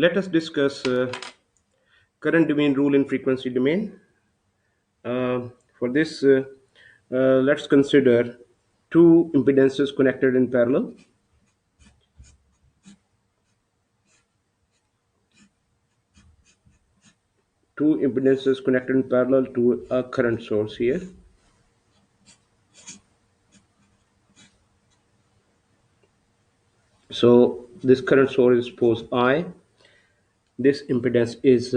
Let us discuss current domain rule in frequency domain. For this, let's consider two impedances connected in parallel. Two impedances connected in parallel to a current source here. So this current source is suppose I. This impedance is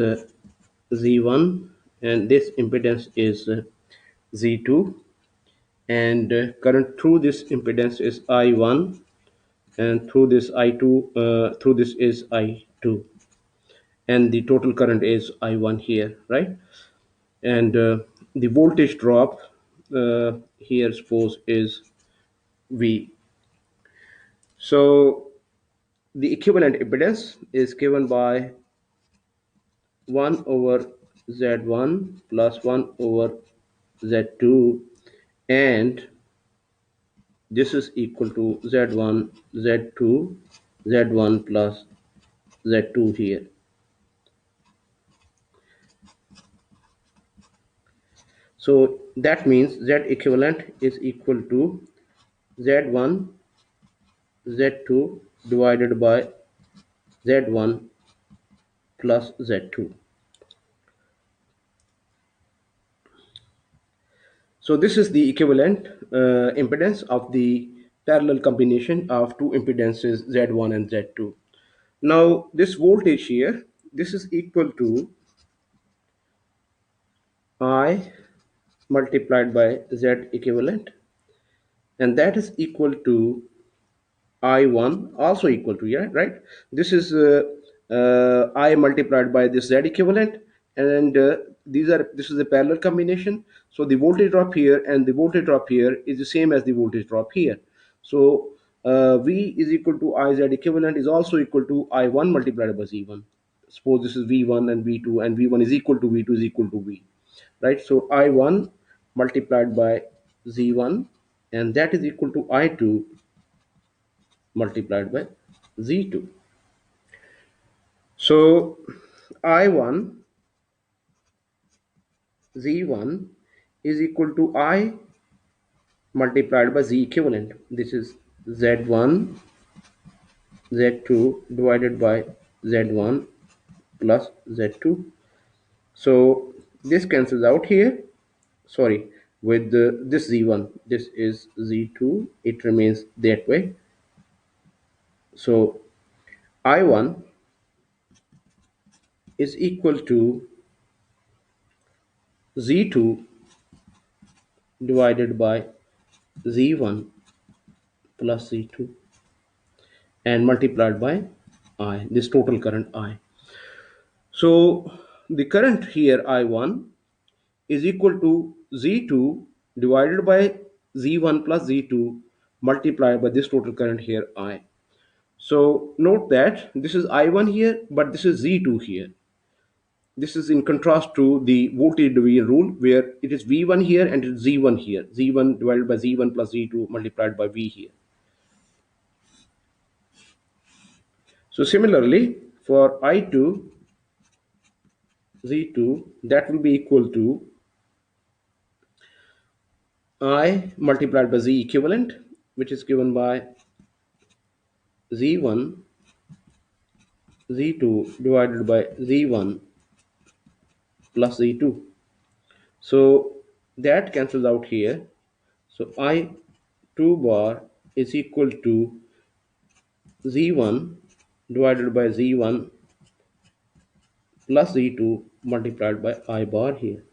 Z1, and this impedance is Z2, and current through this impedance is I1, and through this I2, through this is I2, and the total current is I1 here, right? And the voltage drop here suppose is V. So the equivalent impedance is given by 1 over Z1 plus 1 over Z2, and this is equal to Z1, Z2, Z1 plus Z2 here. So that means Z equivalent is equal to Z1, Z2 divided by Z1 plus Z2. So this is the equivalent impedance of the parallel combination of two impedances Z1 and Z2. Now this voltage here, this is equal to I multiplied by Z equivalent, and that is equal to I1 also equal to, yeah, right? This is I multiplied by this Z equivalent, and this is a parallel combination. So the voltage drop here and the voltage drop here is the same as the voltage drop here. So V is equal to I Z equivalent is also equal to I1 multiplied by Z1. Suppose this is V1 and V2, and V1 is equal to V2 is equal to V, right? So I1 multiplied by Z1, and that is equal to I2 multiplied by Z2. So I1 Z1 is equal to I multiplied by Z equivalent. This is Z1 Z2 divided by Z1 plus Z2. So this cancels out here. Sorry, with this Z1, this is Z2. It remains that way. So I1 is equal to Z2 divided by Z1 plus Z2 and multiplied by I, this total current I. So the current here I1 is equal to Z2 divided by Z1 plus Z2 multiplied by this total current here I. So note that this is I1 here, but this is Z2 here. This is in contrast to the voltage division rule, where it is V1 here and it is Z1 here. Z1 divided by Z1 plus Z2 multiplied by V here. So similarly, for I2 Z2, that will be equal to I multiplied by Z equivalent, which is given by Z1 Z2 divided by Z1 plus Z2. So that cancels out here. So I2 bar is equal to Z1 divided by Z1 plus Z2 multiplied by I bar here.